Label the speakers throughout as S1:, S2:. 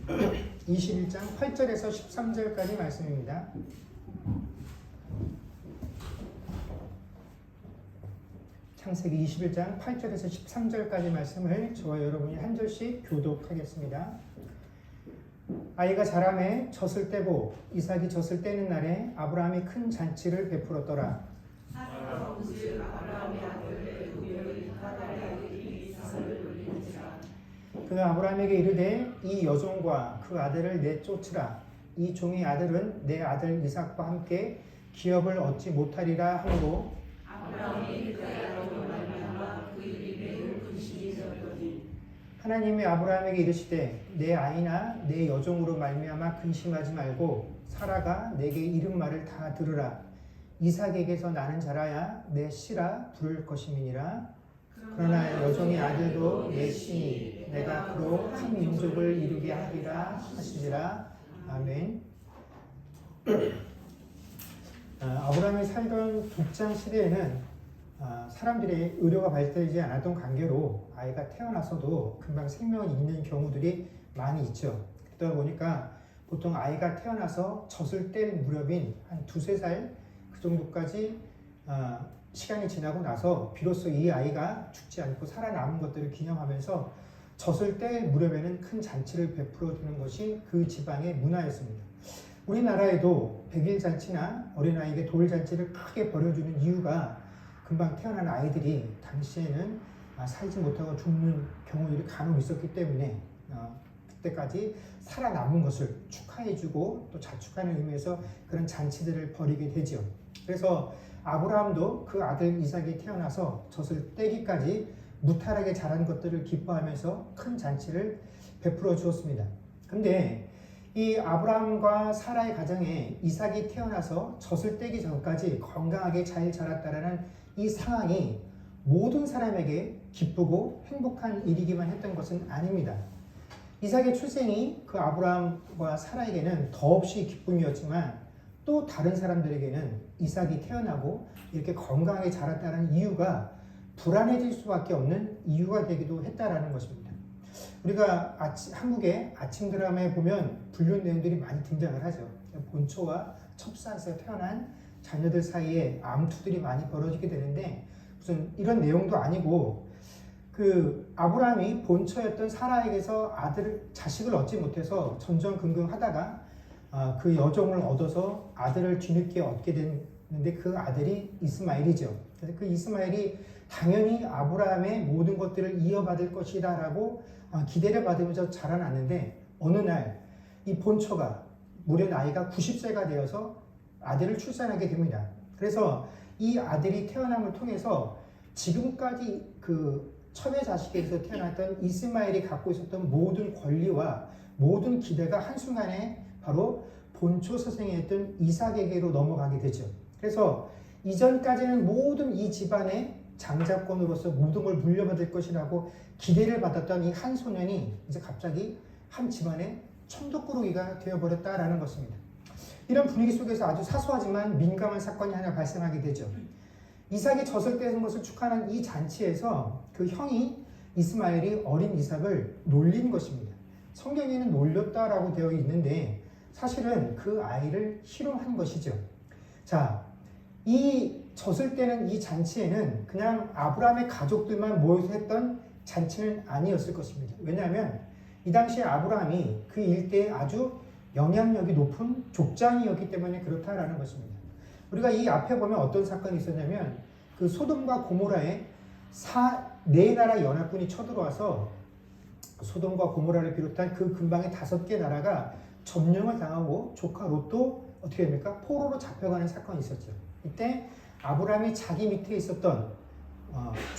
S1: 21장 8절에서 13절까지 말씀입니다. 창세기 21장 8절에서 13절까지 말씀을 저와 여러분이 한 절씩 교독하겠습니다. 아이가 자라매 젖을 떼고 이삭이 젖을 떼는 날에 아브라함이 큰 잔치를 베풀었더라. 그가 아브라함에게 이르되 이 여종과 그 아들을 내쫓으라. 이 종의 아들은 내 아들 이삭과 함께 기업을 얻지 못하리라 하므로 하나님이 아브라함에게 이르시되 내 아이나 내 여종으로 말미암아 근심하지 말고 사라가 내게 이른 말을 다 들으라. 이삭에게서 나는 자라야 내 씨라 부를 것임이니라. 그러나 여종의 아들도 내 씨니 내가 그로 한 민족을 이루게 하리라 하시니라. 아멘. 아브라함이 살던 북장 시대에는 사람들의 의료가 발달되지 않았던 관계로 아이가 태어나서도 금방 생명을 잃는 경우들이 많이 있죠. 그러다 보니까 보통 아이가 태어나서 젖을 뗄 무렵인 한 2~3살 그 정도까지 시간이 지나고 나서 비로소 이 아이가 죽지 않고 살아남은 것들을 기념하면서 젖을 뗄 무렵에는 큰 잔치를 베풀어 주는 것이 그 지방의 문화였습니다. 우리나라에도 백일잔치나 어린아이에게 돌잔치를 크게 벌여주는 이유가 금방 태어난 아이들이 당시에는 살지 못하고 죽는 경우들이 간혹 있었기 때문에 그때까지 살아남은 것을 축하해주고 또 자축하는 의미에서 그런 잔치들을 벌이게 되죠. 그래서 아브라함도 그 아들 이삭이 태어나서 젖을 떼기까지 무탈하게 자란 것들을 기뻐하면서 큰 잔치를 베풀어 주었습니다. 근데 이 아브라함과 사라의 가정에 이삭이 태어나서 젖을 떼기 전까지 건강하게 잘 자랐다라는 이 상황이 모든 사람에게 기쁘고 행복한 일이기만 했던 것은 아닙니다. 이삭의 출생이 그 아브라함과 사라에게는 더없이 기쁨이었지만 또 다른 사람들에게는 이삭이 태어나고 이렇게 건강하게 자랐다는 이유가 불안해질 수밖에 없는 이유가 되기도 했다라는 것입니다. 우리가 한국의 아침 드라마에 보면 불륜 내용들이 많이 등장을 하죠. 본초와 첩사에서 태어난 자녀들 사이에 암투들이 많이 벌어지게 되는데 무슨 이런 내용도 아니고 그 아브라함이 본처였던 사라에게서 자식을 얻지 못해서 전전긍긍하다가 그 여종을 얻어서 아들을 뒤늦게 얻게 됐는데 그 아들이 이스마엘이죠. 그래서 그 이스마엘이 당연히 아브라함의 모든 것들을 이어받을 것이다 라고 기대를 받으면서 자라났는데 어느 날 이 본처가 무려 나이가 90세가 되어서 아들을 출산하게 됩니다. 그래서 이 아들이 태어남을 통해서 지금까지 그 첩의 자식에서 태어났던 이스마엘이 갖고 있었던 모든 권리와 모든 기대가 한순간에 바로 본초 스승이었던 이삭에게로 넘어가게 되죠. 그래서 이전까지는 모든 이 집안의 장자권으로서 모든 걸 물려받을 것이라고 기대를 받았던 이 한 소년이 이제 갑자기 한 집안의 천덕꾸러기가 되어버렸다라는 것입니다. 이런 분위기 속에서 아주 사소하지만 민감한 사건이 하나 발생하게 되죠. 이삭이 젖을 떼는 것을 축하하는 이 잔치에서 그 형이 이스마엘이 어린 이삭을 놀린 것입니다. 성경에는 놀렸다라고 되어 있는데 사실은 그 아이를 희롱한 것이죠. 자, 이 젖을 떼는 이 잔치에는 그냥 아브라함의 가족들만 모여서 했던 잔치는 아니었을 것입니다. 왜냐하면 이 당시에 아브라함이 그 일대에 아주 영향력이 높은 족장이었기 때문에 그렇다라는 것입니다. 우리가 이 앞에 보면 어떤 사건이 있었냐면 그 소돔과 고모라에 네 나라 연합군이 쳐들어와서 소돔과 고모라를 비롯한 그 근방의 5개 나라가 점령을 당하고 조카 롯도 어떻게 됩니까? 포로로 잡혀가는 사건이 있었죠. 이때 아브라함이 자기 밑에 있었던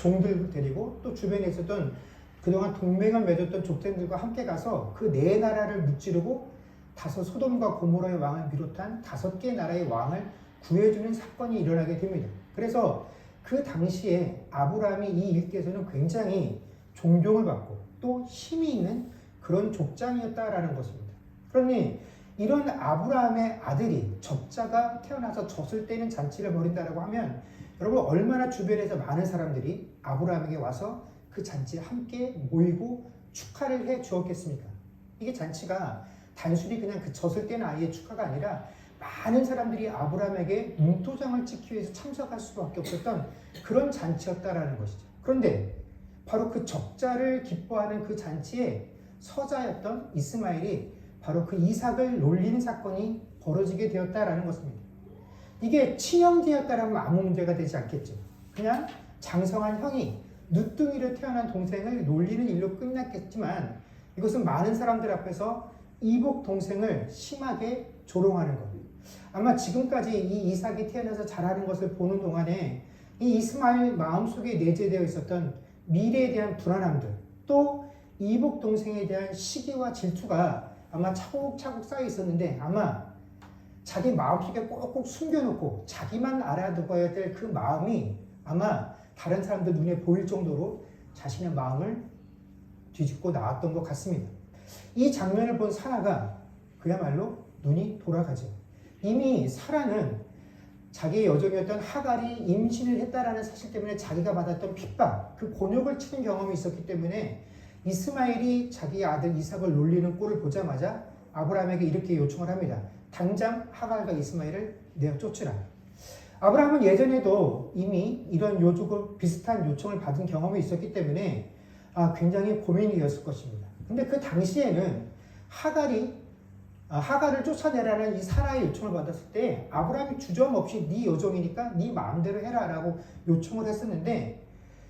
S1: 종들을 데리고 또 주변에 있었던 그동안 동맹을 맺었던 족장들과 함께 가서 그 4나라를 무찌르고 소돔과 고모라의 왕을 비롯한 5개 나라의 왕을 구해주는 사건이 일어나게 됩니다. 그래서 그 당시에 아브라함이 이 일대에서는 굉장히 존경을 받고 또 힘이 있는 그런 족장이었다라는 것입니다. 그러니 이런 아브라함의 아들이 젖자가 태어나서 젖을 떼는 잔치를 벌인다라고 하면 여러분 얼마나 주변에서 많은 사람들이 아브라함에게 와서 그 잔치에 함께 모이고 축하를 해 주었겠습니까? 이게 잔치가 단순히 그냥 그 젖을 뗀 아이의 축하가 아니라 많은 사람들이 아브라함에게 문토장을 찍기 위해서 참석할 수밖에 없었던 그런 잔치였다라는 것이죠. 그런데 바로 그 적자를 기뻐하는 그 잔치에 서자였던 이스마엘이 바로 그 이삭을 놀리는 사건이 벌어지게 되었다라는 것입니다. 이게 친형제였다라면 아무 문제가 되지 않겠죠. 그냥 장성한 형이 누뚱이로 태어난 동생을 놀리는 일로 끝났겠지만 이것은 많은 사람들 앞에서 이복 동생을 심하게 조롱하는 것. 아마 지금까지 이 이삭이 태어나서 자라는 것을 보는 동안에 이 이스마엘 마음속에 내재되어 있었던 미래에 대한 불안함들, 또 이복 동생에 대한 시기와 질투가 아마 차곡차곡 쌓여 있었는데 아마 자기 마음속에 꼭꼭 숨겨놓고 자기만 알아두어야 될 그 마음이 아마 다른 사람들 눈에 보일 정도로 자신의 마음을 뒤집고 나왔던 것 같습니다. 이 장면을 본 사라가 그야말로 눈이 돌아가죠. 이미 사라는 자기의 여종이었던 하갈이 임신을 했다라는 사실 때문에 자기가 받았던 핍박, 그 곤욕을 치른 경험이 있었기 때문에 이스마엘이 자기 아들 이삭을 놀리는 꼴을 보자마자 아브라함에게 이렇게 요청을 합니다. 당장 하갈과 이스마엘을 내어 쫓으라. 아브라함은 예전에도 이미 이런 비슷한 요청을 받은 경험이 있었기 때문에 굉장히 고민이었을 것입니다. 근데 그 당시에는 하갈을 쫓아내라는 이 사라의 요청을 받았을 때 아브라함이 주저없이 네 여종이니까 네 마음대로 해라 라고 요청을 했었는데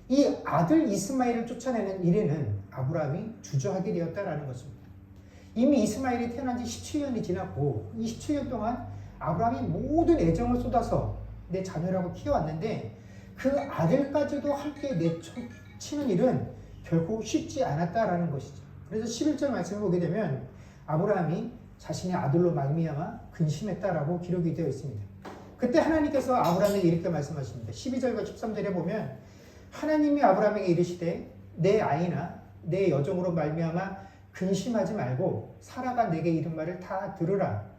S1: 이 아들 이스마엘을 쫓아내는 일에는 아브라함이 주저하게 되었다라는 것입니다. 이미 이스마엘이 태어난 지 17년이 지났고 이 17년 동안 아브라함이 모든 애정을 쏟아서 내 자녀라고 키워왔는데 그 아들까지도 함께 내쫓는 일은 결코 쉽지 않았다라는 것이죠. 그래서 11절 말씀을 보게 되면 아브라함이 자신의 아들로 말미암아 근심했다라고 기록이 되어 있습니다. 그때 하나님께서 아브라함에게 이렇게 말씀하십니다. 12절과 13절에 보면 하나님이 아브라함에게 이르시되 내 아이나 내 여종으로 말미암아 근심하지 말고 사라가 내게 이른 말을 다 들으라.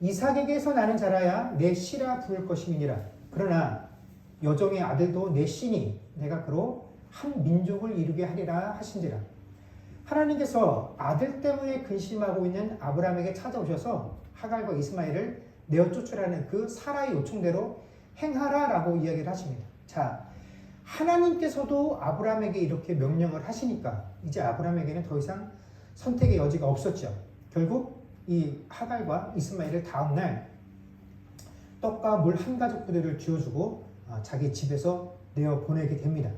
S1: 이삭에게서 나는 자라야 내 씨라 부를 것임이니라. 그러나 여종의 아들도 내 씨니 내가 그로 한 민족을 이루게 하리라 하신지라. 하나님께서 아들 때문에 근심하고 있는 아브라함에게 찾아오셔서 하갈과 이스마엘을 내어 쫓으라는 그 사라의 요청대로 행하라라고 이야기를 하십니다. 자, 하나님께서도 아브라함에게 이렇게 명령을 하시니까 이제 아브라함에게는 더 이상 선택의 여지가 없었죠. 결국 이 하갈과 이스마엘을 다음날 떡과 물 한 가죽 부대를 쥐어주고 자기 집에서 내어 보내게 됩니다.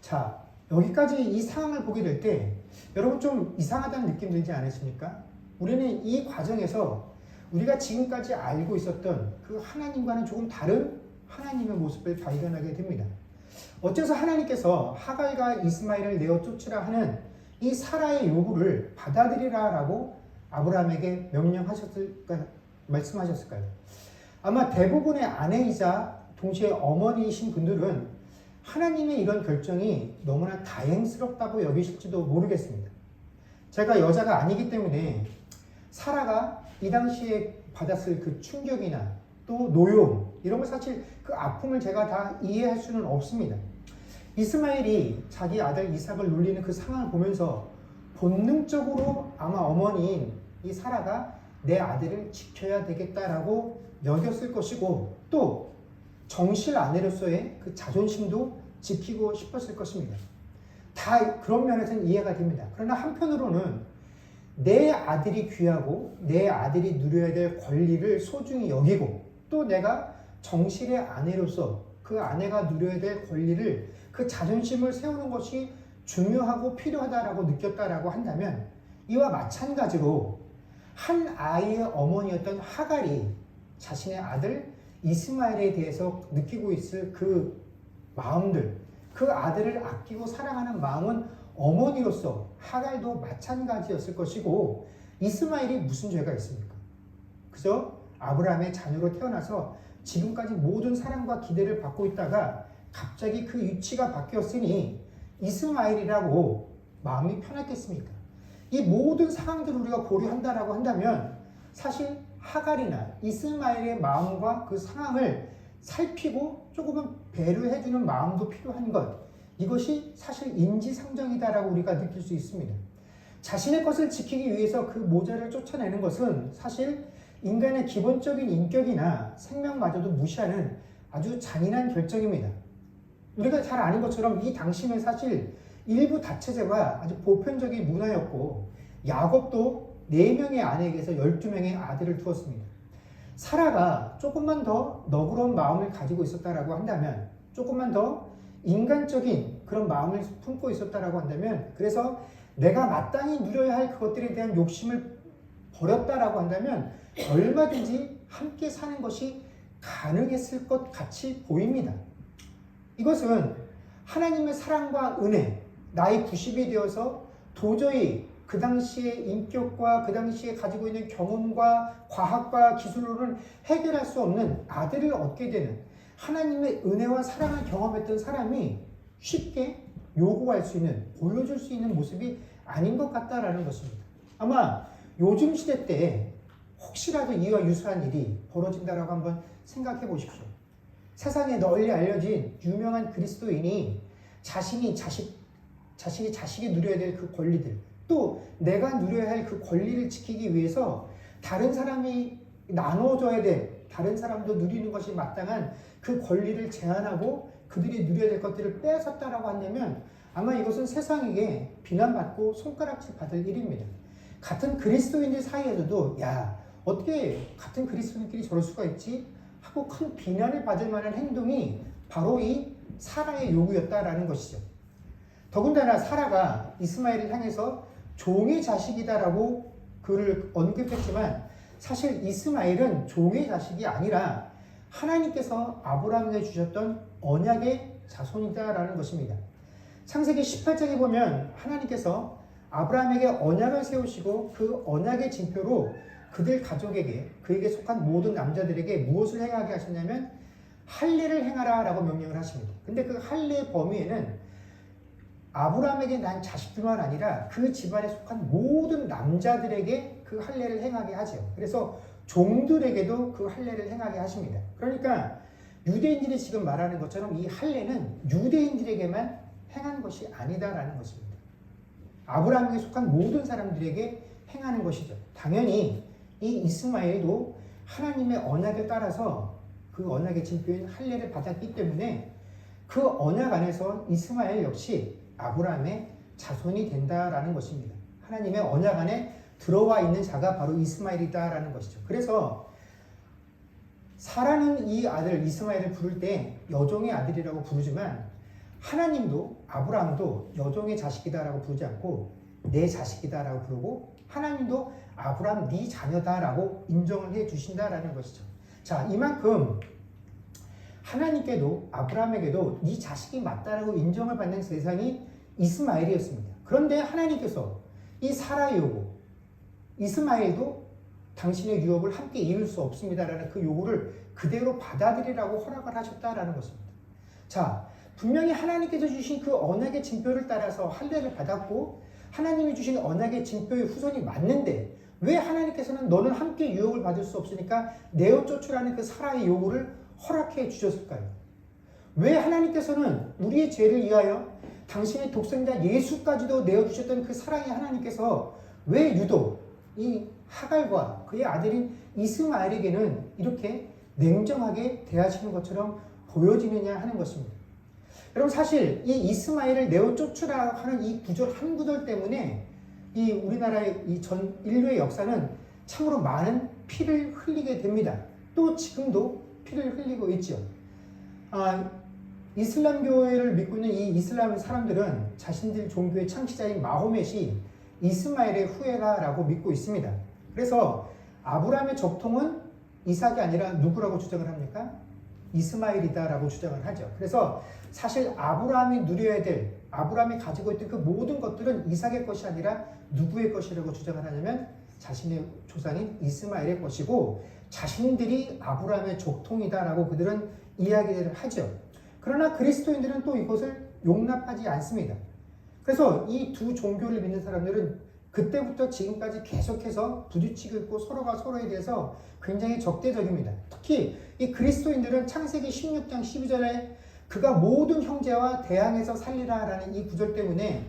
S1: 자, 여기까지 이 상황을 보게 될 때 여러분 좀 이상하다는 느낌 들지 않으십니까? 우리는 이 과정에서 우리가 지금까지 알고 있었던 그 하나님과는 조금 다른 하나님의 모습을 발견하게 됩니다. 어째서 하나님께서 하갈과 이스마엘을 내어 쫓으라 하는 이 사라의 요구를 받아들이라라고 아브라함에게 말씀하셨을까요? 아마 대부분의 아내이자 동시에 어머니이신 분들은 하나님의 이런 결정이 너무나 다행스럽다고 여기실지도 모르겠습니다. 제가 여자가 아니기 때문에 사라가 이 당시에 받았을 그 충격이나 또 노용 이런 거 사실 그 아픔을 제가 다 이해할 수는 없습니다. 이스마엘이 자기 아들 이삭을 놀리는 그 상황을 보면서 본능적으로 아마 어머니인 이 사라가 내 아들을 지켜야 되겠다라고 여겼을 것이고 또 정실 아내로서의 그 자존심도 지키고 싶었을 것입니다. 다 그런 면에서는 이해가 됩니다. 그러나 한편으로는 내 아들이 귀하고 내 아들이 누려야 될 권리를 소중히 여기고 또 내가 정실의 아내로서 그 아내가 누려야 될 권리를 그 자존심을 세우는 것이 중요하고 필요하다라고 느꼈다라고 한다면 이와 마찬가지로 한 아이의 어머니였던 하갈이 자신의 아들 이스마엘에 대해서 느끼고 있을 그 마음들, 그 아들을 아끼고 사랑하는 마음은 어머니로서 하갈도 마찬가지였을 것이고 이스마엘이 무슨 죄가 있습니까? 그저 아브라함의 자녀로 태어나서 지금까지 모든 사랑과 기대를 받고 있다가 갑자기 그 위치가 바뀌었으니 이스마엘이라고 마음이 편했겠습니까? 이 모든 상황들을 우리가 고려한다라고 한다면 사실 하갈이나 이스마엘의 마음과 그 상황을 살피고 조금은 배려해주는 마음도 필요한 것, 이것이 사실 인지상정이다라고 우리가 느낄 수 있습니다. 자신의 것을 지키기 위해서 그 모자를 쫓아내는 것은 사실 인간의 기본적인 인격이나 생명마저도 무시하는 아주 잔인한 결정입니다. 우리가 잘 아는 것처럼 이 당시는 사실 일부 다처제가 아주 보편적인 문화였고, 야곱도 4명의 아내에게서 12명의 아들을 두었습니다. 사라가 조금만 더 너그러운 마음을 가지고 있었다라고 한다면, 조금만 더 인간적인 그런 마음을 품고 있었다라고 한다면, 그래서 내가 마땅히 누려야 할 그것들에 대한 욕심을 버렸다라고 한다면 얼마든지 함께 사는 것이 가능했을 것 같이 보입니다. 이것은 하나님의 사랑과 은혜, 나의 90이 되어서 도저히 그 당시의 인격과 그 당시에 가지고 있는 경험과 과학과 기술로는 해결할 수 없는 아들을 얻게 되는 하나님의 은혜와 사랑을 경험했던 사람이 쉽게 요구할 수 있는, 보여줄 수 있는 모습이 아닌 것 같다라는 것입니다. 아마 요즘 시대 때 혹시라도 이와 유사한 일이 벌어진다라고 한번 생각해 보십시오. 세상에 널리 알려진 유명한 그리스도인이 자신이 자식이 누려야 될 그 권리들, 또 내가 누려야 할 그 권리를 지키기 위해서 다른 사람이 나눠줘야 될, 다른 사람도 누리는 것이 마땅한 그 권리를 제한하고 그들이 누려야 될 것들을 뺏었다라고 한다면 아마 이것은 세상에게 비난받고 손가락질 받을 일입니다. 같은 그리스도인들 사이에서도 야, 어떻게 같은 그리스도인끼리 저럴 수가 있지? 하고 큰 비난을 받을 만한 행동이 바로 이 사라의 요구였다라는 것이죠. 더군다나 사라가 이스마엘을 향해서 종의 자식이다라고 그를 언급했지만 사실 이스마엘은 종의 자식이 아니라 하나님께서 아브라함에게 주셨던 언약의 자손이다라는 것입니다. 창세기 18장에 보면 하나님께서 아브라함에게 언약을 세우시고 그 언약의 징표로 그들 가족에게, 그에게 속한 모든 남자들에게 무엇을 행하게 하셨냐면 할례를 행하라 라고 명령을 하십니다. 근데 그 할례의 범위에는 아브라함에게 난 자식들만 아니라 그 집안에 속한 모든 남자들에게 그 할례를 행하게 하죠. 그래서 종들에게도 그 할례를 행하게 하십니다. 그러니까 유대인들이 지금 말하는 것처럼 이 할례는 유대인들에게만 행한 것이 아니다라는 것입니다. 아브라함에게 속한 모든 사람들에게 행하는 것이죠. 당연히 이 이스마엘도 하나님의 언약을 따라서 그 언약의 징표인 할례를 받았기 때문에 그 언약 안에서 이스마엘 역시 아브라함의 자손이 된다라는 것입니다. 하나님의 언약 안에 들어와 있는 자가 바로 이스마엘이다라는 것이죠. 그래서 사라는 이 아들 이스마엘을 부를 때 여종의 아들이라고 부르지만 하나님도 아브라함도 여종의 자식이다라고 부르지 않고 내 자식이다라고 부르고 하나님도 아브라함 네 자녀다라고 인정을 해 주신다라는 것이죠. 자, 이만큼 하나님께도 아브라함에게도 네 자식이 맞다라고 인정을 받는 세상이 이스마엘이었습니다. 그런데 하나님께서 이 사라의 요구, 이스마엘도 당신의 유업을 함께 이룰 수 없습니다라는 그 요구를 그대로 받아들이라고 허락을 하셨다라는 것입니다. 자, 분명히 하나님께서 주신 그 언약의 징표를 따라서 할례를 받았고 하나님이 주신 언약의 징표의 후손이 맞는데 왜 하나님께서는 너는 함께 유업을 받을 수 없으니까 내어 쫓으라는 그 사라의 요구를 허락해 주셨을까요? 왜 하나님께서는 우리의 죄를 위하여 당신의 독생자 예수까지도 내어주셨던 그 사랑의 하나님께서 왜 유독 이 하갈과 그의 아들인 이스마엘에게는 이렇게 냉정하게 대하시는 것처럼 보여지느냐 하는 것입니다. 여러분 사실 이 이스마엘을 내어 쫓으라 하는 이 구절 한 구절 때문에 이 우리나라의 이 전 인류의 역사는 참으로 많은 피를 흘리게 됩니다. 또 지금도 피를 흘리고 있죠. 이슬람교회를 믿고 있는 이 이슬람 사람들은 자신들 종교의 창시자인 마호멧이 이스마엘의 후예라고 믿고 있습니다. 그래서 아브라함의 적통은 이삭이 아니라 누구라고 주장을 합니까? 이스마엘이다라고 주장을 하죠. 그래서 사실 아브라함이 누려야 될, 아브라함이 가지고 있던 그 모든 것들은 이삭의 것이 아니라 누구의 것이라고 주장을 하냐면 자신의 조상인 이스마엘의 것이고 자신들이 아브라함의 족통이다라고 그들은 이야기를 하죠. 그러나 그리스도인들은 또 이것을 용납하지 않습니다. 그래서 이 두 종교를 믿는 사람들은 그때부터 지금까지 계속해서 부딪히고 있고 서로가 서로에 대해서 굉장히 적대적입니다. 특히 이 그리스도인들은 창세기 16장 12절에 그가 모든 형제와 대항해서 살리라 라는 이 구절 때문에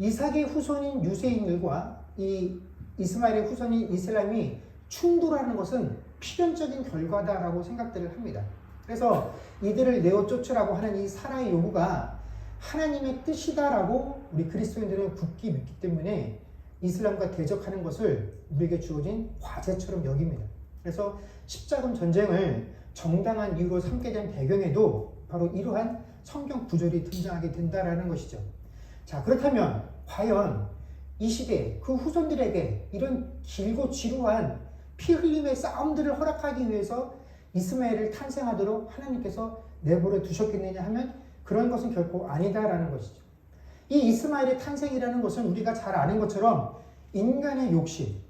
S1: 이삭의 후손인 유대인들과 이 이스마엘의 후손인 이슬람이 충돌하는 것은 필연적인 결과다라고 생각들을 합니다. 그래서 이들을 내어 쫓으라고 하는 이 사라의 요구가 하나님의 뜻이다라고 우리 그리스도인들은 굳게 믿기 때문에 이슬람과 대적하는 것을 우리에게 주어진 과제처럼 여깁니다. 그래서 십자군 전쟁을 정당한 이유로 삼게 된 배경에도 바로 이러한 성경 구절이 등장하게 된다라는 것이죠. 자, 그렇다면 과연 이 시대 그 후손들에게 이런 길고 지루한 피 흘림의 싸움들을 허락하기 위해서 이스마엘을 탄생하도록 하나님께서 내버려 두셨겠느냐 하면 그런 것은 결코 아니다라는 것이죠. 이 이스마엘의 탄생이라는 것은 우리가 잘 아는 것처럼 인간의 욕심,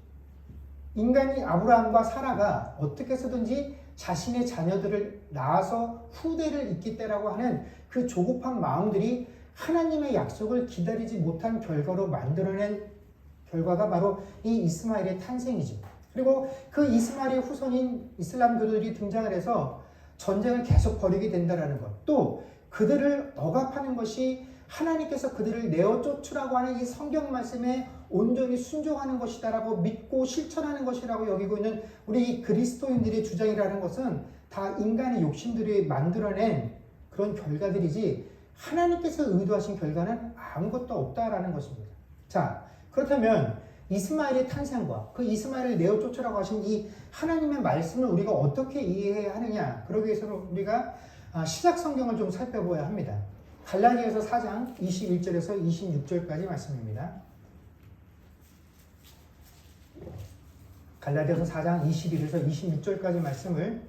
S1: 인간이 아브라함과 사라가 어떻게 해서든지 자신의 자녀들을 낳아서 후대를 잇겠다라고 하는 그 조급한 마음들이 하나님의 약속을 기다리지 못한 결과로 만들어낸 결과가 바로 이 이스마엘의 탄생이죠. 그리고 그 이스마엘의 후손인 이슬람교도들이 등장을 해서 전쟁을 계속 벌이게 된다는 것, 또 그들을 억압하는 것이 하나님께서 그들을 내어 쫓으라고 하는 이 성경 말씀에 온전히 순종하는 것이다라고 믿고 실천하는 것이라고 여기고 있는 우리 그리스도인들의 주장이라는 것은 다 인간의 욕심들이 만들어낸 그런 결과들이지 하나님께서 의도하신 결과는 아무것도 없다라는 것입니다. 자, 그렇다면 이스마엘의 탄생과 그 이스마엘을 내어 쫓으라고 하신 이 하나님의 말씀을 우리가 어떻게 이해해야 하느냐, 그러기 위해서는 우리가 신약 성경을 좀 살펴봐야 합니다. 갈라디아서 4장 21절에서 26절까지 말씀입니다. 갈라디아서 4장 21에서 26절까지 말씀을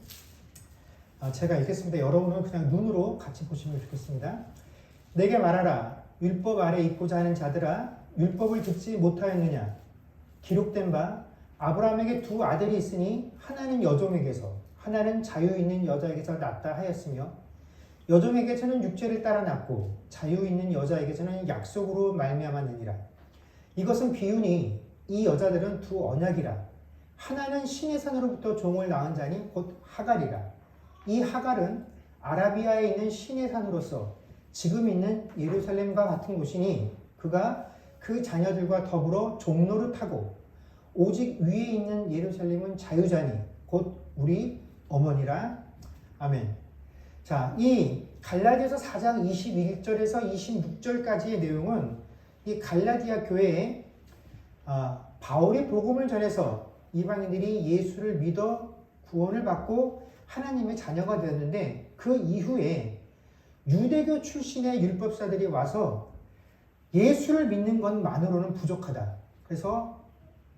S1: 제가 읽겠습니다. 여러분은 그냥 눈으로 같이 보시면 좋겠습니다. 내게 말하라. 율법 아래 있고자 하는 자들아, 율법을 듣지 못하였느냐? 기록된 바 아브라함에게 두 아들이 있으니 하나는 여종에게서 하나는 자유 있는 여자에게서 낳았다 하였으며 여종에게서는 육체를 따라 낳고 자유 있는 여자에게서는 약속으로 말미암았느니라. 이것은 비유니 이 여자들은 두 언약이라. 하나는 신의 산으로부터 종을 낳은 자니 곧 하갈이라. 이 하갈은 아라비아에 있는 신의 산으로서 지금 있는 예루살렘과 같은 곳이니 그가 그 자녀들과 더불어 종노릇하고 오직 위에 있는 예루살렘은 자유자니 곧 우리 어머니라. 아멘. 자, 이 갈라디아서 4장 21절에서 26절까지의 내용은 이 갈라디아 교회에 바울이 복음을 전해서 이방인들이 예수를 믿어 구원을 받고 하나님의 자녀가 되었는데 그 이후에 유대교 출신의 율법사들이 와서 예수를 믿는 것만으로는 부족하다. 그래서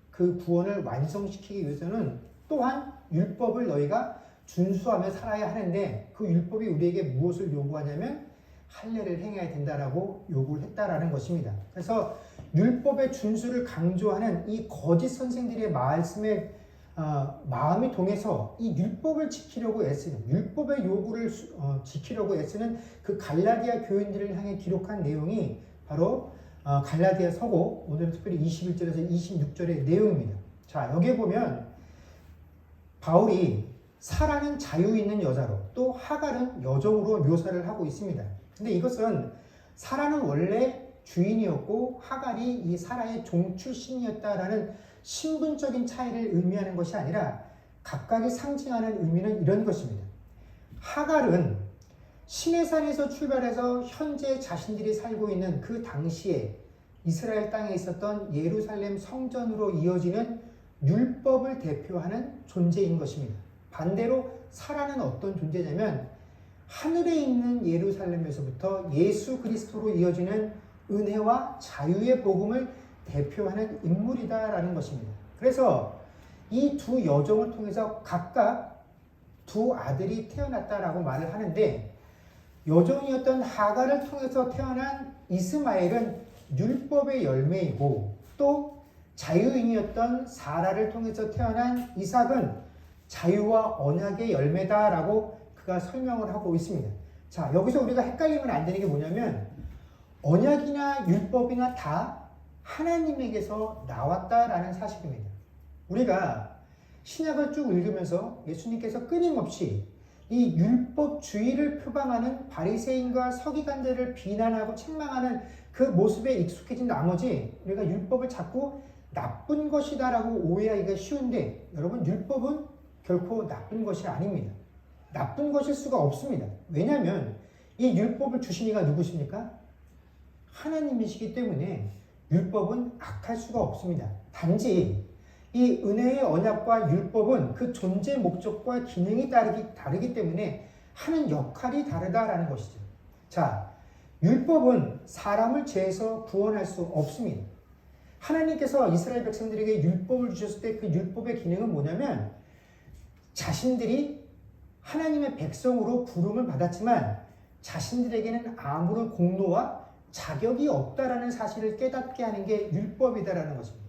S1: 그 구원을 완성시키기 위해서는 또한 율법을 너희가 준수하며 살아야 하는데 그 율법이 우리에게 무엇을 요구하냐면 할례를 행해야 된다라고 요구를 했다라는 것입니다. 그래서 율법의 준수를 강조하는 이 거짓 선생들의 말씀에 마음이 동해서 이 율법을 지키려고 애쓰는, 율법의 요구를 지키려고 애쓰는 그 갈라디아 교인들을 향해 기록한 내용이 바로 갈라디아 서고 오늘은 특별히 21절에서 26절의 내용입니다. 자, 여기에 보면 바울이 사라는 자유 있는 여자로 또 하갈은 여종으로 묘사를 하고 있습니다. 근데 이것은 사라는 원래 주인이었고 하갈이 이 사라의 종 출신이었다라는 신분적인 차이를 의미하는 것이 아니라 각각이 상징하는 의미는 이런 것입니다. 하갈은 시내산에서 출발해서 현재 자신들이 살고 있는 그 당시에 이스라엘 땅에 있었던 예루살렘 성전으로 이어지는 율법을 대표하는 존재인 것입니다. 반대로 사라는 어떤 존재냐면 하늘에 있는 예루살렘에서부터 예수 그리스도로 이어지는 은혜와 자유의 복음을 대표하는 인물이다라는 것입니다. 그래서 이 두 여종을 통해서 각각 두 아들이 태어났다라고 말을 하는데 여종이었던 하갈을 통해서 태어난 이스마엘은 율법의 열매이고 또 자유인이었던 사라를 통해서 태어난 이삭은 자유와 언약의 열매다라고 그가 설명을 하고 있습니다. 자, 여기서 우리가 헷갈리면 안 되는 게 뭐냐면 언약이나 율법이나 다 하나님에게서 나왔다라는 사실입니다. 우리가 신약을 쭉 읽으면서 예수님께서 끊임없이 이 율법주의를 표방하는 바리새인과 서기관들을 비난하고 책망하는 그 모습에 익숙해진 나머지 우리가 율법을 자꾸 나쁜 것이다라고 오해하기가 쉬운데, 여러분, 율법은 결코 나쁜 것이 아닙니다. 나쁜 것일 수가 없습니다. 왜냐하면 이 율법을 주신 이가 누구십니까? 하나님이시기 때문에 율법은 악할 수가 없습니다. 단지 이 은혜의 언약과 율법은 그 존재 목적과 기능이 다르기 때문에 하는 역할이 다르다라는 것이죠. 자, 율법은 사람을 죄에서 구원할 수 없습니다. 하나님께서 이스라엘 백성들에게 율법을 주셨을 때 그 율법의 기능은 뭐냐면, 자신들이 하나님의 백성으로 부름을 받았지만 자신들에게는 아무런 공로와 자격이 없다라는 사실을 깨닫게 하는 게 율법이다라는 것입니다.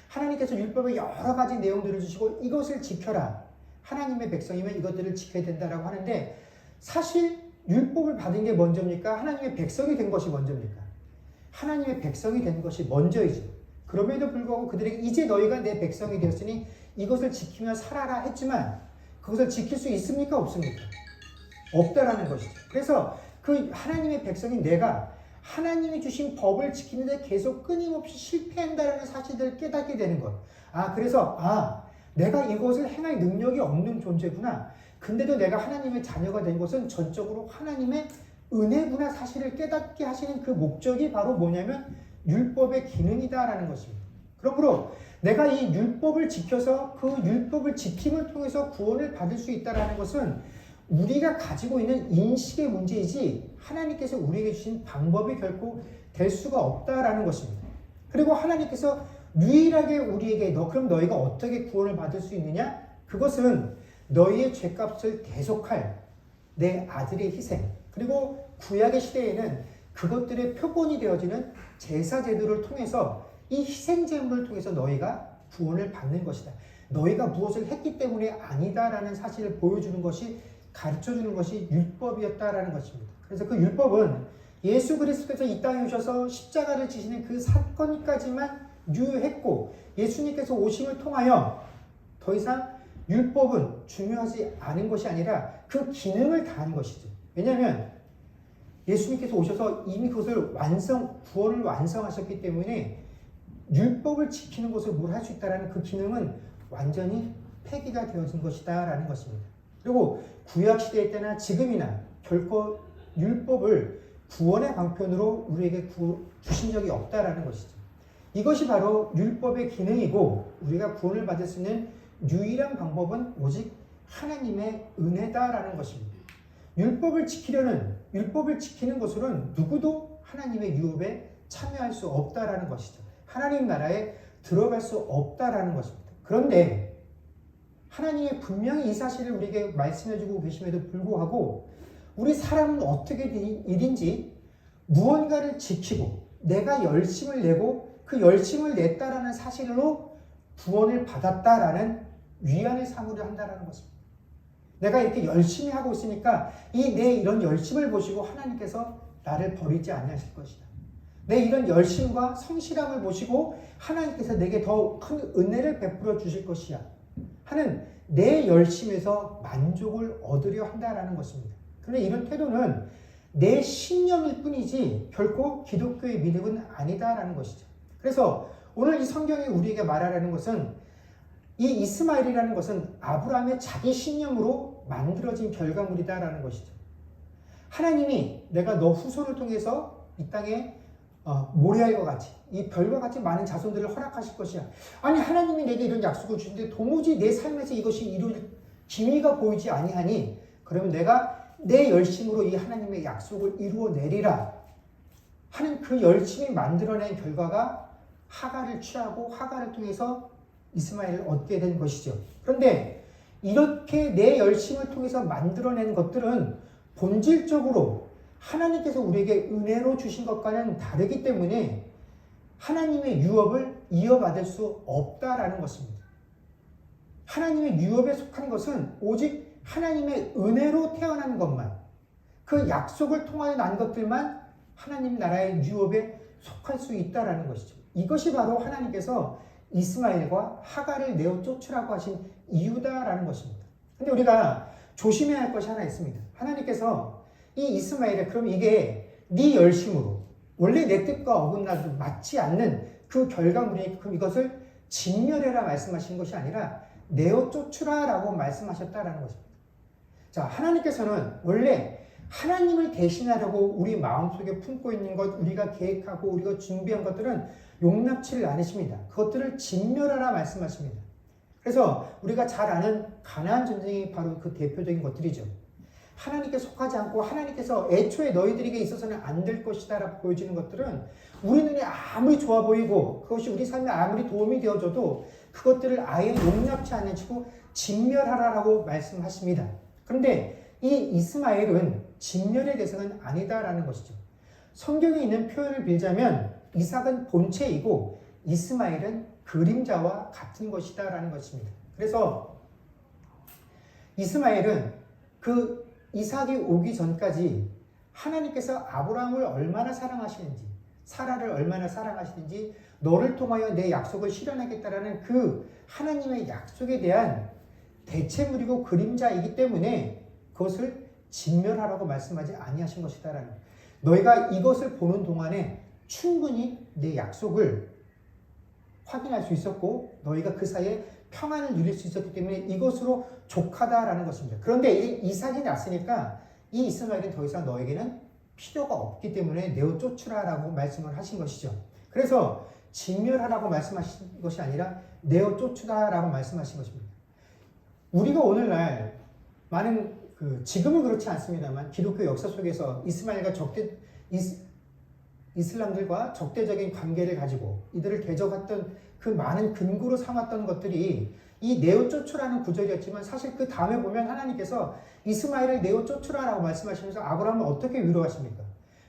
S1: 하나님께서 율법의 여러 가지 내용들을 주시고 이것을 지켜라, 하나님의 백성이면 이것들을 지켜야 된다라고 하는데, 사실 율법을 받은 게 먼저입니까? 하나님의 백성이 된 것이 먼저입니까? 하나님의 백성이 된 것이 먼저이죠. 그럼에도 불구하고 그들에게 이제 너희가 내 백성이 되었으니 이것을 지키며 살아라 했지만 그것을 지킬 수 있습니까? 없습니까? 없다라는 것이죠. 그래서 그 하나님의 백성인 내가 하나님이 주신 법을 지키는데 계속 끊임없이 실패한다는 사실을 깨닫게 되는 것. 그래서 내가 이것을 행할 능력이 없는 존재구나. 근데도 내가 하나님의 자녀가 된 것은 전적으로 하나님의 은혜구나 사실을 깨닫게 하시는 그 목적이 바로 뭐냐면 율법의 기능이다라는 것입니다. 그러므로 내가 이 율법을 지켜서 그 율법을 지킴을 통해서 구원을 받을 수 있다는 것은 우리가 가지고 있는 인식의 문제이지 하나님께서 우리에게 주신 방법이 결코 될 수가 없다라는 것입니다. 그리고 하나님께서 유일하게 우리에게 그럼 너희가 어떻게 구원을 받을 수 있느냐? 그것은 너희의 죄값을 대속할 내 아들의 희생, 그리고 구약의 시대에는 그것들의 표본이 되어지는 제사 제도를 통해서 이 희생 제물을 통해서 너희가 구원을 받는 것이다. 너희가 무엇을 했기 때문에 아니다라는 사실을 보여주는 것이, 가르쳐주는 것이 율법이었다라는 것입니다. 그래서 그 율법은 예수 그리스도께서 이 땅에 오셔서 십자가를 지시는 그 사건까지만 유효했고, 예수님께서 오심을 통하여 더 이상 율법은 중요하지 않은 것이 아니라 그 기능을 다한 것이죠. 왜냐하면 예수님께서 오셔서 이미 그것을 구원을 완성하셨기 때문에 율법을 지키는 것을 뭘 할 수 있다라는 그 기능은 완전히 폐기가 되어진 것이다라는 것입니다. 그리고 구약시대 때나 지금이나 결코 율법을 구원의 방편으로 우리에게 주신 적이 없다라는 것이죠. 이것이 바로 율법의 기능이고, 우리가 구원을 받을 수 있는 유일한 방법은 오직 하나님의 은혜다라는 것입니다. 율법을 지키는 것으로는 누구도 하나님의 유업에 참여할 수 없다라는 것이죠. 하나님 나라에 들어갈 수 없다라는 것입니다. 그런데 하나님이 분명히 이 사실을 우리에게 말씀해주고 계심에도 불구하고 우리 사람은 어떻게 일인지 무언가를 지키고 내가 열심을 내고 그 열심을 냈다라는 사실로 구원을 받았다라는 위안을 삼으려 한다라는 것입니다. 내가 이렇게 열심히 하고 있으니까 내 이런 열심을 보시고 하나님께서 나를 버리지 아니하실 것이다. 내 이런 열심과 성실함을 보시고 하나님께서 내게 더 큰 은혜를 베풀어 주실 것이야 하는 내 열심에서 만족을 얻으려 한다라는 것입니다. 그런데 이런 태도는 내 신념일 뿐이지 결코 기독교의 믿음은 아니다라는 것이죠. 그래서 오늘 이 성경이 우리에게 말하라는 것은, 이 이스마엘이라는 것은 아브라함의 자기 신념으로 만들어진 결과물이다라는 것이죠. 하나님이 내가 너 후손을 통해서 이 땅에 모리아와 같이 이 별과 같이 많은 자손들을 허락하실 것이야. 아니, 하나님이 내게 이런 약속을 주는데 도무지 내 삶에서 이것이 이룰 기미가 보이지 아니하니 그러면 내가 내 열심으로 이 하나님의 약속을 이루어내리라 하는 그 열심히 만들어낸 결과가 하갈을 취하고 하갈을 통해서 이스마엘을 얻게 된 것이죠. 그런데 이렇게 내 열심을 통해서 만들어낸 것들은 본질적으로 하나님께서 우리에게 은혜로 주신 것과는 다르기 때문에 하나님의 유업을 이어받을 수 없다라는 것입니다. 하나님의 유업에 속한 것은 오직 하나님의 은혜로 태어난 것만, 그 약속을 통하여 난 것들만 하나님 나라의 유업에 속할 수 있다라는 것이죠. 이것이 바로 하나님께서 이스마엘과 하갈을 내어 쫓으라고 하신 이유다라는 것입니다. 근데 우리가 조심해야 할 것이 하나 있습니다. 하나님께서 이 이스마엘을 그럼 이게 네 열심으로 원래 내 뜻과 어긋나도 맞지 않는 그 결과물이니까 그럼 이것을 진멸해라 말씀하신 것이 아니라 내어 쫓으라 라고 말씀하셨다라는 것입니다. 자, 하나님께서는 원래 하나님을 대신하려고 우리 마음속에 품고 있는 것, 우리가 계획하고 우리가 준비한 것들은 용납치를 않으십니다. 그것들을 진멸하라 말씀하십니다. 그래서 우리가 잘 아는 가나안 전쟁이 바로 그 대표적인 것들이죠. 하나님께 속하지 않고 하나님께서 애초에 너희들에게 있어서는 안 될 것이다 라고 보여지는 것들은 우리 눈에 아무리 좋아 보이고 그것이 우리 삶에 아무리 도움이 되어줘도 그것들을 아예 용납치 않는 치고 진멸하라라고 말씀하십니다. 그런데 이 이스마엘은 진멸의 대상은 아니다라는 것이죠. 성경에 있는 표현을 빌자면 이삭은 본체이고 이스마엘은 그림자와 같은 것이다라는 것입니다. 그래서 이스마엘은 그 이삭이 오기 전까지 하나님께서 아브라함을 얼마나 사랑하시는지, 사라를 얼마나 사랑하시는지, 너를 통하여 내 약속을 실현하겠다라는 그 하나님의 약속에 대한 대체물이고 그림자이기 때문에 그것을 진멸하라고 말씀하지 아니하신 것이다라는 거예요. 너희가 이것을 보는 동안에 충분히 내 약속을 확인할 수 있었고 너희가 그 사이에 평안을 누릴 수 있었기 때문에 이것으로 족하다라는 것입니다. 그런데 이삭이 났으니까 이 이스마엘은 더 이상 너에게는 필요가 없기 때문에 내어 쫓으라라고 말씀을 하신 것이죠. 그래서 진멸하라고 말씀하신 것이 아니라 내어 쫓으라라고 말씀하신 것입니다. 우리가 오늘날 많은 지금은 그렇지 않습니다만 기독교 역사 속에서 이스마엘과 이슬람들과 적대적인 관계를 가지고 이들을 대적했던 그 많은 근거로 삼았던 것들이 이 내어 쫓으라는 구절이었지만 사실 그 다음에 보면 하나님께서 이스마엘을 내어 쫓으라라고 말씀하시면서 아브라함을 어떻게 위로하십니까?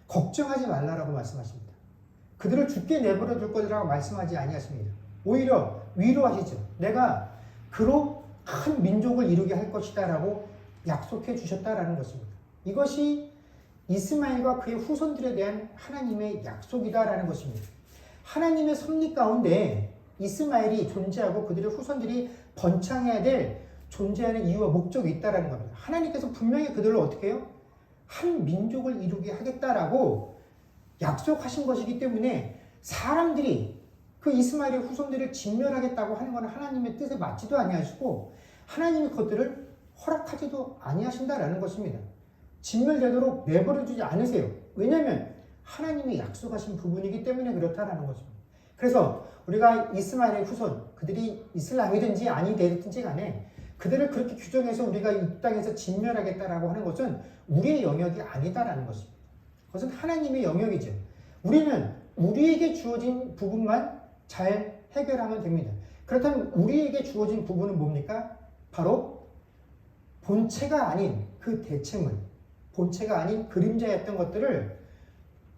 S1: 걱정하지 말라라고 말씀하십니다. 그들을 죽게 내버려 둘 것이라고 말씀하지 아니하십니다. 오히려 위로하시죠. 내가 그로 큰 민족을 이루게 할 것이다 라고 약속해 주셨다라는 것입니다. 이것이 이스마엘과 그의 후손들에 대한 하나님의 약속이다라는 것입니다. 하나님의 섭리 가운데 이스마엘이 존재하고 그들의 후손들이 번창해야 될 존재하는 이유와 목적이 있다라는 겁니다. 하나님께서 분명히 그들을 어떻게 해요? 한 민족을 이루게 하겠다라고 약속하신 것이기 때문에 사람들이 그 이스마엘의 후손들을 진멸하겠다고 하는 것은 하나님의 뜻에 맞지도 아니하시고 하나님이 그것들을 허락하지도 아니하신다라는 것입니다. 진멸되도록 내버려두지 않으세요. 왜냐하면 하나님이 약속하신 부분이기 때문에 그렇다라는 것입니다. 그래서 우리가 이스마엘의 후손, 그들이 이슬람이든지 아니든지 간에 그들을 그렇게 규정해서 우리가 이 땅에서 진멸하겠다라고 하는 것은 우리의 영역이 아니다라는 것입니다. 그것은 하나님의 영역이죠. 우리는 우리에게 주어진 부분만 잘 해결하면 됩니다. 그렇다면 우리에게 주어진 부분은 뭡니까? 바로 본체가 아닌 그 대체물, 본체가 아닌 그림자였던 것들을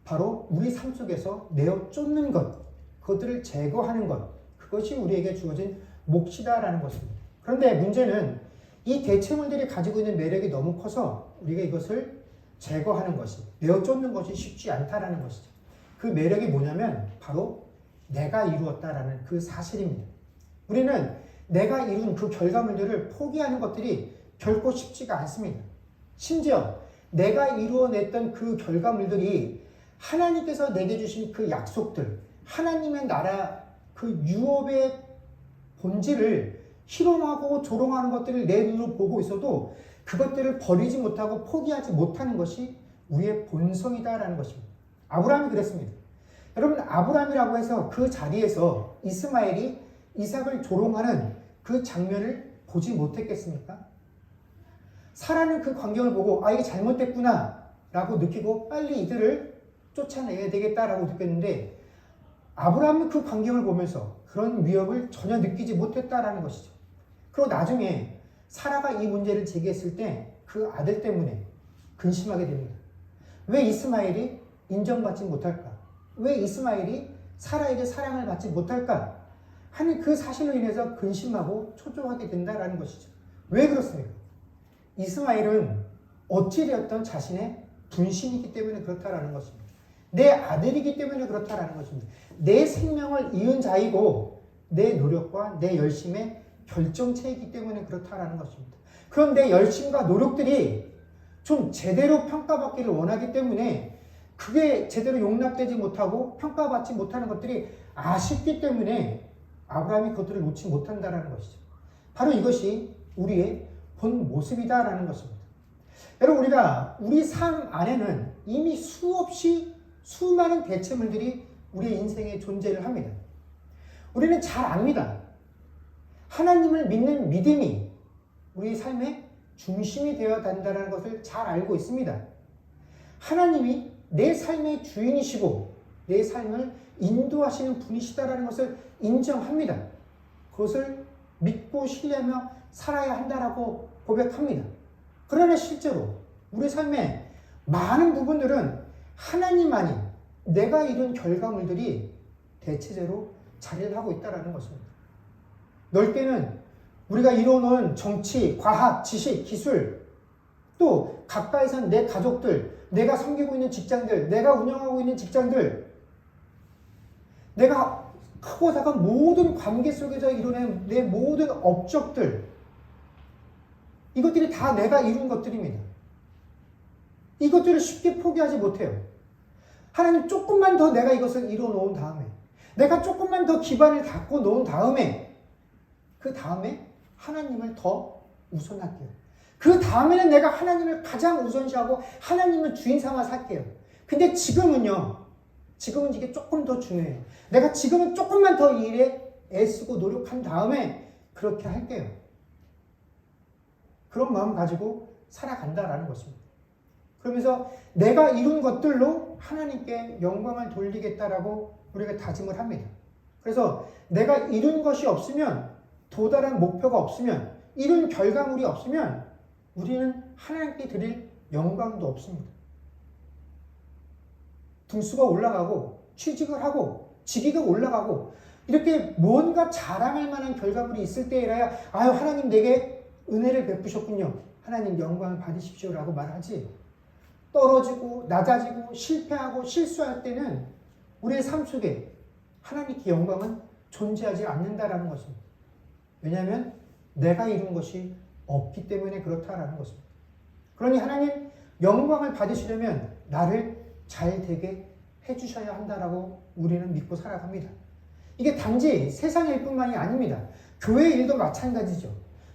S1: 바로 우리 삶 속에서 내어 쫓는 것, 그것들을 제거하는 것, 그것이 우리에게 주어진 몫이다라는 것입니다. 그런데 문제는 이 대체물들이 가지고 있는 매력이 너무 커서 우리가 이것을 제거하는 것이, 내어 쫓는 것이 쉽지 않다라는 것이죠. 그 매력이 뭐냐면 바로 내가 이루었다라는 그 사실입니다. 우리는 내가 이룬 그 결과물들을 포기하는 것들이 결코 쉽지가 않습니다. 심지어 내가 이루어냈던 그 결과물들이 하나님께서 내게 주신 그 약속들, 하나님의 나라 그 유업의 본질을 희롱하고 조롱하는 것들을 내 눈으로 보고 있어도 그것들을 버리지 못하고 포기하지 못하는 것이 우리의 본성이다라는 것입니다. 아브라함이 그랬습니다. 여러분, 아브라함이라고 해서 그 자리에서 이스마엘이 이삭을 조롱하는 그 장면을 보지 못했겠습니까? 사라는 그 광경을 보고 이게 잘못됐구나 라고 느끼고 빨리 이들을 쫓아내야 되겠다라고 느꼈는데 아브라함은 그 광경을 보면서 그런 위협을 전혀 느끼지 못했다라는 것이죠. 그리고 나중에 사라가 이 문제를 제기했을 때 그 아들 때문에 근심하게 됩니다. 왜 이스마엘이 인정받지 못할까? 왜 이스마엘이 사라에게 사랑을 받지 못할까? 하는 그 사실로 인해서 근심하고 초조하게 된다라는 것이죠. 왜 그렇습니까? 이스마엘은 어찌되었던 자신의 분신이기 때문에 그렇다라는 것입니다. 내 아들이기 때문에 그렇다라는 것입니다. 내 생명을 이은 자이고 내 노력과 내 열심의 결정체이기 때문에 그렇다라는 것입니다. 그런 내 열심과 노력들이 좀 제대로 평가받기를 원하기 때문에 그게 제대로 용납되지 못하고 평가받지 못하는 것들이 아쉽기 때문에 아브라함이 그것들을 놓지 못한다는 것이죠. 바로 이것이 우리의 본 모습이다라는 것입니다. 여러분, 우리가 우리 삶 안에는 이미 수없이 수많은 대체물들이 우리의 인생에 존재를 합니다. 우리는 잘 압니다. 하나님을 믿는 믿음이 우리 삶의 중심이 되어야 한다는 것을 잘 알고 있습니다. 하나님이 내 삶의 주인이시고 내 삶을 인도하시는 분이시다라는 것을 인정합니다. 그것을 믿고 신뢰하며 살아야 한다라고 고백합니다. 그러나 실제로 우리 삶의 많은 부분들은 하나님 아닌 내가 이룬 결과물들이 대체제로 자리를 하고 있다는 것입니다. 넓게는 우리가 이뤄놓은 정치, 과학, 지식, 기술, 또 가까이선 내 가족들, 내가 섬기고 있는 직장들, 내가 운영하고 있는 직장들, 내가 크고 작은 모든 관계 속에서 이뤄낸 내 모든 업적들, 이것들이 다 내가 이룬 것들입니다. 이것들을 쉽게 포기하지 못해요. 하나님, 조금만 더 내가 이것을 이뤄놓은 다음에, 내가 조금만 더 기반을 닦고 놓은 다음에, 그 다음에 하나님을 더 우선할게요. 그 다음에는 내가 하나님을 가장 우선시하고 하나님을 주인 삼아 살게요. 근데 지금은요, 지금은 이게 조금 더 중요해요. 내가 지금은 조금만 더 이 일에 애쓰고 노력한 다음에 그렇게 할게요. 그런 마음 가지고 살아간다라는 것입니다. 그러면서 내가 이룬 것들로 하나님께 영광을 돌리겠다라고 우리가 다짐을 합니다. 그래서 내가 이룬 것이 없으면, 도달한 목표가 없으면, 이룬 결과물이 없으면 우리는 하나님께 드릴 영광도 없습니다. 등수가 올라가고 취직을 하고 직위가 올라가고 이렇게 뭔가 자랑할 만한 결과물이 있을 때에라야 아유, 하나님 내게 은혜를 베푸셨군요, 하나님 영광을 받으십시오라고 말하지, 떨어지고 낮아지고 실패하고 실수할 때는 우리의 삶 속에 하나님께 영광은 존재하지 않는다라는 것입니다. 왜냐하면 내가 이룬 것이 없기 때문에 그렇다라는 것입니다. 그러니 하나님 영광을 받으시려면 나를 잘 되게 해주셔야 한다라고 우리는 믿고 살아갑니다. 이게 단지 세상의 일뿐만이 아닙니다. 교회 일도 마찬가지죠.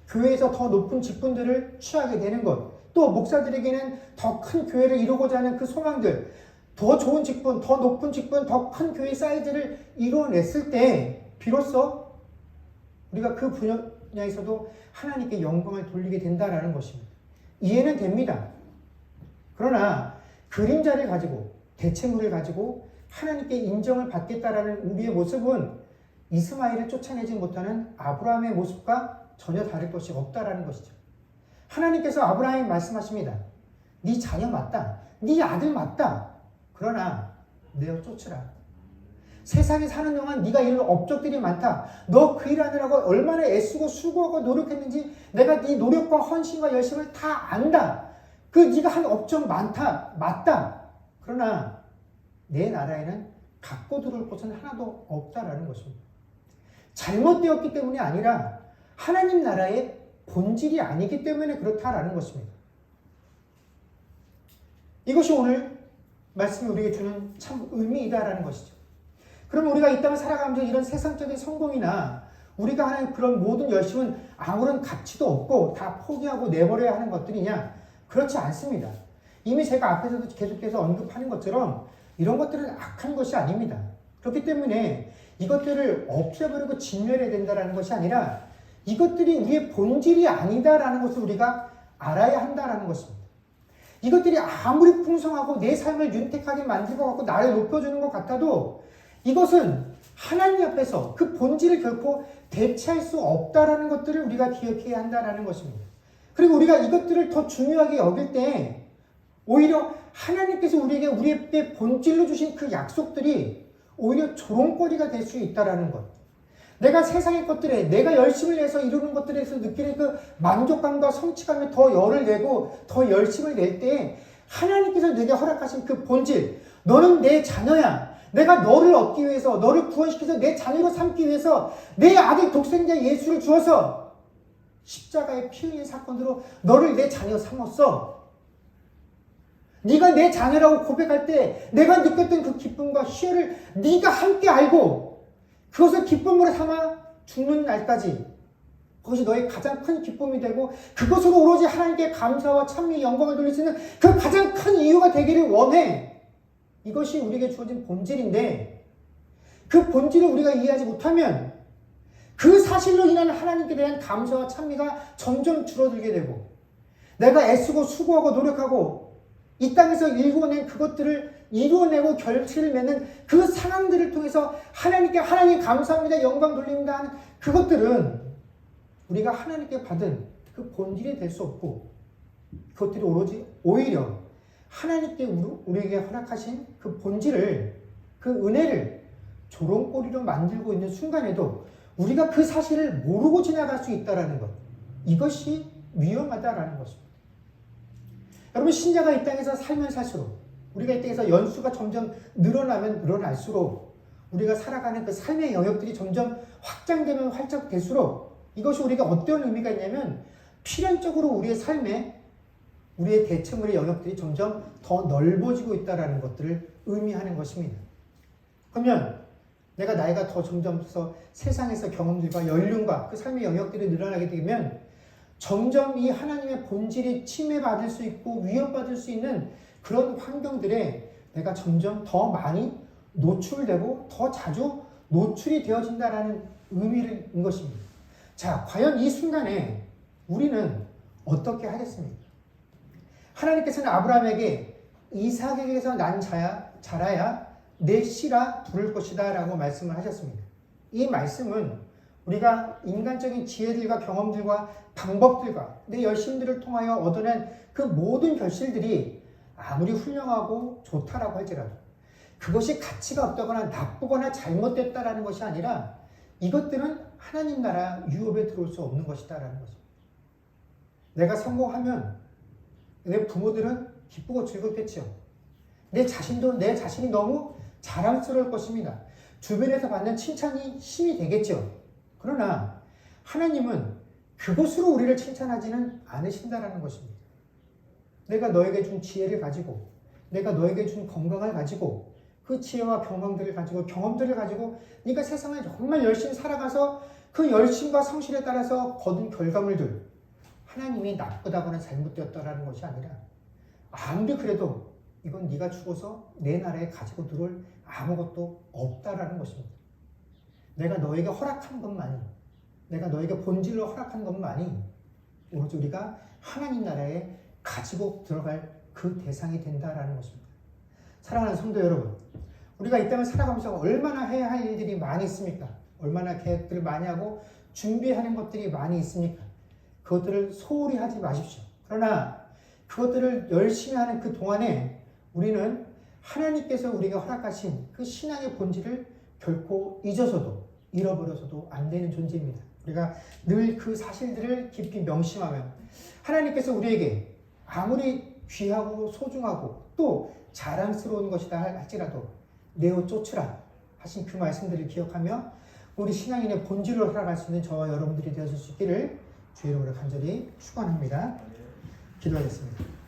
S1: 교회에서 더 높은 직분들을 취하게 되는 것, 또 목사들에게는 더 큰 교회를 이루고자 하는 그 소망들, 더 좋은 직분, 더 높은 직분, 더 큰 교회 사이즈를 이루어냈을 때 비로소 우리가 그 분야에서도 하나님께 영광을 돌리게 된다라는 것입니다. 이해는 됩니다. 그러나 그림자를 가지고, 대체물을 가지고 하나님께 인정을 받겠다라는 우리의 모습은 이스마엘을 쫓아내지 못하는 아브라함의 모습과 전혀 다를 것이 없다라는 것이죠. 하나님께서 아브라함에게 말씀하십니다. 네 자녀 맞다. 네 아들 맞다. 그러나 내어 쫓으라. 세상에 사는 동안 네가 이룬 업적들이 많다. 너 그 일하느라고 얼마나 애쓰고 수고하고 노력했는지 내가 네 노력과 헌신과 열심을 다 안다. 그 네가 한 업적 많다. 맞다. 그러나 내 나라에는 갖고 들어올 것은 하나도 없다라는 것입니다. 잘못되었기 때문이 아니라 하나님 나라의 본질이 아니기 때문에 그렇다라는 것입니다. 이것이 오늘 말씀이 우리에게 주는 참 의미이다라는 것이죠. 그러면 우리가 이 땅을 살아가면서 이런 세상적인 성공이나 우리가 하는 그런 모든 열심은 아무런 가치도 없고 다 포기하고 내버려야 하는 것들이냐? 그렇지 않습니다. 이미 제가 앞에서도 계속해서 언급하는 것처럼 이런 것들은 악한 것이 아닙니다. 그렇기 때문에 이것들을 없애버리고 진멸해야 된다는 것이 아니라 이것들이 우리의 본질이 아니다라는 것을 우리가 알아야 한다는 것입니다. 이것들이 아무리 풍성하고 내 삶을 윤택하게 만들 것 같고 나를 높여주는 것 같아도 이것은 하나님 앞에서 그 본질을 결코 대체할 수 없다라는 것들을 우리가 기억해야 한다는 것입니다. 그리고 우리가 이것들을 더 중요하게 여길 때 오히려 하나님께서 우리에게 우리의 본질로 주신 그 약속들이 오히려 조롱거리가 될 수 있다는 것. 내가 세상의 것들에 내가 열심을 내서 이루는 것들에서 느끼는 그 만족감과 성취감에 더 열을 내고 더 열심을 낼 때 하나님께서 내게 허락하신 그 본질, 너는 내 자녀야. 내가 너를 얻기 위해서, 너를 구원시켜서 내 자녀로 삼기 위해서 내 아들 독생자 예수를 주어서 십자가의 피 흘린 사건으로 너를 내 자녀 삼았어. 네가 내 자녀라고 고백할 때 내가 느꼈던 그 기쁨과 희열을 네가 함께 알고 그것을 기쁨으로 삼아 죽는 날까지 그것이 너의 가장 큰 기쁨이 되고 그것으로 오로지 하나님께 감사와 찬미 영광을 돌릴 수 있는 그 가장 큰 이유가 되기를 원해. 이것이 우리에게 주어진 본질인데 그 본질을 우리가 이해하지 못하면 그 사실로 인한 하나님께 대한 감사와 찬미가 점점 줄어들게 되고 내가 애쓰고 수고하고 노력하고 이 땅에서 일궈낸 그것들을 이루어내고 결실을 맺는 그 상황들을 통해서 하나님께 하나님 감사합니다 영광 돌립니다 하는 그것들은 우리가 하나님께 받은 그 본질이 될 수 없고 그것들이 오히려 하나님께 우리에게 허락하신 그 본질을 그 은혜를 조롱거리로 만들고 있는 순간에도 우리가 그 사실을 모르고 지나갈 수 있다는 것 이것이 위험하다라는 것입니다. 여러분 신자가 이 땅에서 살면 살수록 우리가 이 땅에서 연수가 점점 늘어나면 늘어날수록 우리가 살아가는 그 삶의 영역들이 점점 확장되면 활짝될수록 이것이 우리가 어떤 의미가 있냐면 필연적으로 우리의 삶에 우리의 대체물의 영역들이 점점 더 넓어지고 있다는 것들을 의미하는 것입니다. 그러면 내가 나이가 더 점점 더 세상에서 경험들과 연륜과 그 삶의 영역들이 늘어나게 되면 점점 이 하나님의 본질이 침해받을 수 있고 위협받을 수 있는 그런 환경들에 내가 점점 더 많이 노출되고 더 자주 노출이 되어진다라는 의미인 것입니다. 자, 과연 이 순간에 우리는 어떻게 하겠습니까? 하나님께서는 아브라함에게 이삭에게서 난 자라야 내 씨라 부를 것이다 라고 말씀을 하셨습니다. 이 말씀은 우리가 인간적인 지혜들과 경험들과 방법들과 내 열심들을 통하여 얻어낸 그 모든 결실들이 아무리 훌륭하고 좋다라고 할지라도 그것이 가치가 없다거나 나쁘거나 잘못됐다라는 것이 아니라 이것들은 하나님 나라 유업에 들어올 수 없는 것이다라는 것입니다. 내가 성공하면 내 부모들은 기쁘고 즐겁겠죠. 내 자신이 너무 자랑스러울 것입니다. 주변에서 받는 칭찬이 힘이 되겠죠. 그러나 하나님은 그것으로 우리를 칭찬하지는 않으신다라는 것입니다. 내가 너에게 준 지혜를 가지고 내가 너에게 준 건강을 가지고 그 지혜와 경험들을 가지고 네가 세상을 정말 열심히 살아가서 그 열심과 성실에 따라서 거둔 결과물들 하나님이 나쁘다거나 잘못되었다라는 것이 아니라 아무리 그래도 이건 네가 죽어서 내 나라에 가지고 들어올 아무것도 없다라는 것입니다. 내가 너에게 허락한 것만이 내가 너에게 본질로 허락한 것만이 오로지 우리가 하나님 나라에 가지고 들어갈 그 대상이 된다라는 것입니다. 사랑하는 성도 여러분, 우리가 이 땅을 살아가면서 얼마나 해야 할 일들이 많이 있습니까? 얼마나 계획들을 많이 하고 준비하는 것들이 많이 있습니까? 그것들을 소홀히 하지 마십시오. 그러나 그것들을 열심히 하는 그 동안에 우리는 하나님께서 우리가 허락하신 그 신앙의 본질을 결코 잊어서도 잃어버려서도 안 되는 존재입니다. 우리가 늘 그 사실들을 깊이 명심하며 하나님께서 우리에게 아무리 귀하고 소중하고 또 자랑스러운 것이다 할지라도 내어 쫓으라 하신 그 말씀들을 기억하며 우리 신앙인의 본질을 허락할 수 있는 저와 여러분들이 되어줄 수 있기를 주의 이름으로 간절히 축원합니다. 기도하겠습니다.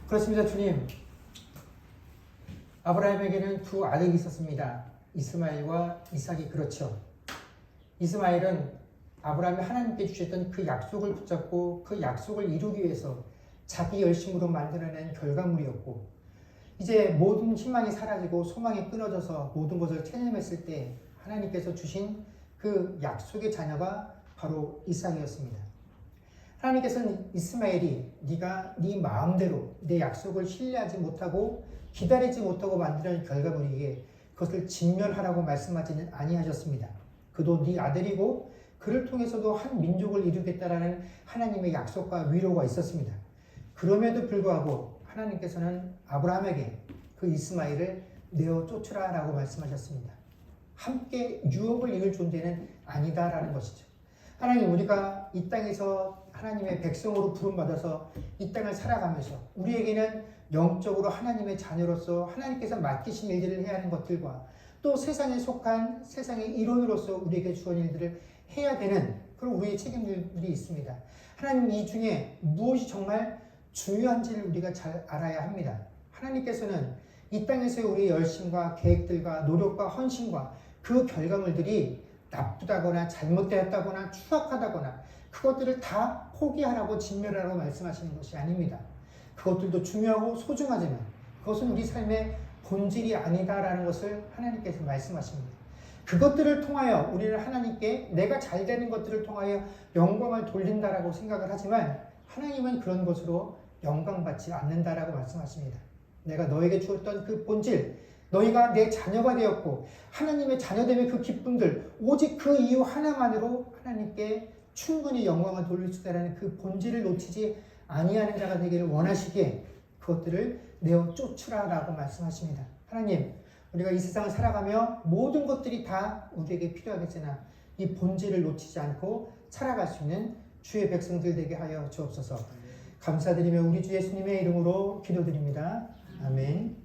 S1: 그렇습니다. 주님, 아브라함에게는 두 아들이 있었습니다. 이스마엘과 이삭이. 그렇죠. 이스마엘은 아브라함이 하나님께 주셨던 그 약속을 붙잡고 그 약속을 이루기 위해서 자기 열심으로 만들어낸 결과물이었고 이제 모든 희망이 사라지고 소망이 끊어져서 모든 것을 체념했을 때 하나님께서 주신 그 약속의 자녀가 바로 이삭이었습니다. 하나님께서는 이스마엘이 네가 네 마음대로 내 약속을 신뢰하지 못하고 기다리지 못하고 만들어낸 결과물이기에 그것을 진멸하라고 말씀하지는 아니하셨습니다. 그도 네 아들이고 그를 통해서도 한 민족을 이루겠다라는 하나님의 약속과 위로가 있었습니다. 그럼에도 불구하고 하나님께서는 아브라함에게 그 이스마엘을 내어 쫓으라라고 말씀하셨습니다. 함께 유업을 이을 존재는 아니다라는 것이죠. 하나님, 우리가 이 땅에서 하나님의 백성으로 부름받아서 이 땅을 살아가면서 우리에게는 영적으로 하나님의 자녀로서 하나님께서 맡기신 일들을 해야 하는 것들과 또 세상에 속한 세상의 일원으로서 우리에게 주어진 일들을 해야 되는 그런 우리의 책임들이 있습니다. 하나님 이 중에 무엇이 정말 중요한지를 우리가 잘 알아야 합니다. 하나님께서는 이 땅에서의 우리의 열심과 계획들과 노력과 헌신과 그 결과물들이 나쁘다거나 잘못되었다거나 추악하다거나 그것들을 다 포기하라고 진멸하라고 말씀하시는 것이 아닙니다. 그것들도 중요하고 소중하지만 그것은 우리 삶의 본질이 아니다라는 것을 하나님께서 말씀하십니다. 그것들을 통하여 우리는 하나님께 내가 잘 되는 것들을 통하여 영광을 돌린다라고 생각을 하지만 하나님은 그런 것으로 영광받지 않는다라고 말씀하십니다. 내가 너에게 주었던 그 본질, 너희가 내 자녀가 되었고 하나님의 자녀됨의 그 기쁨들 오직 그 이유 하나만으로 하나님께 충분히 영광을 돌릴 수 있다는 그 본질을 놓치지 아니하는 자가 되기를 원하시기에 그것들을 내어 쫓으라라고 말씀하십니다. 하나님, 우리가 이 세상을 살아가며 모든 것들이 다 우리에게 필요하겠으나 이 본질을 놓치지 않고 살아갈 수 있는 주의 백성들 되게 하여 주옵소서. 감사드리며 우리 주 예수님의 이름으로 기도드립니다. 아멘.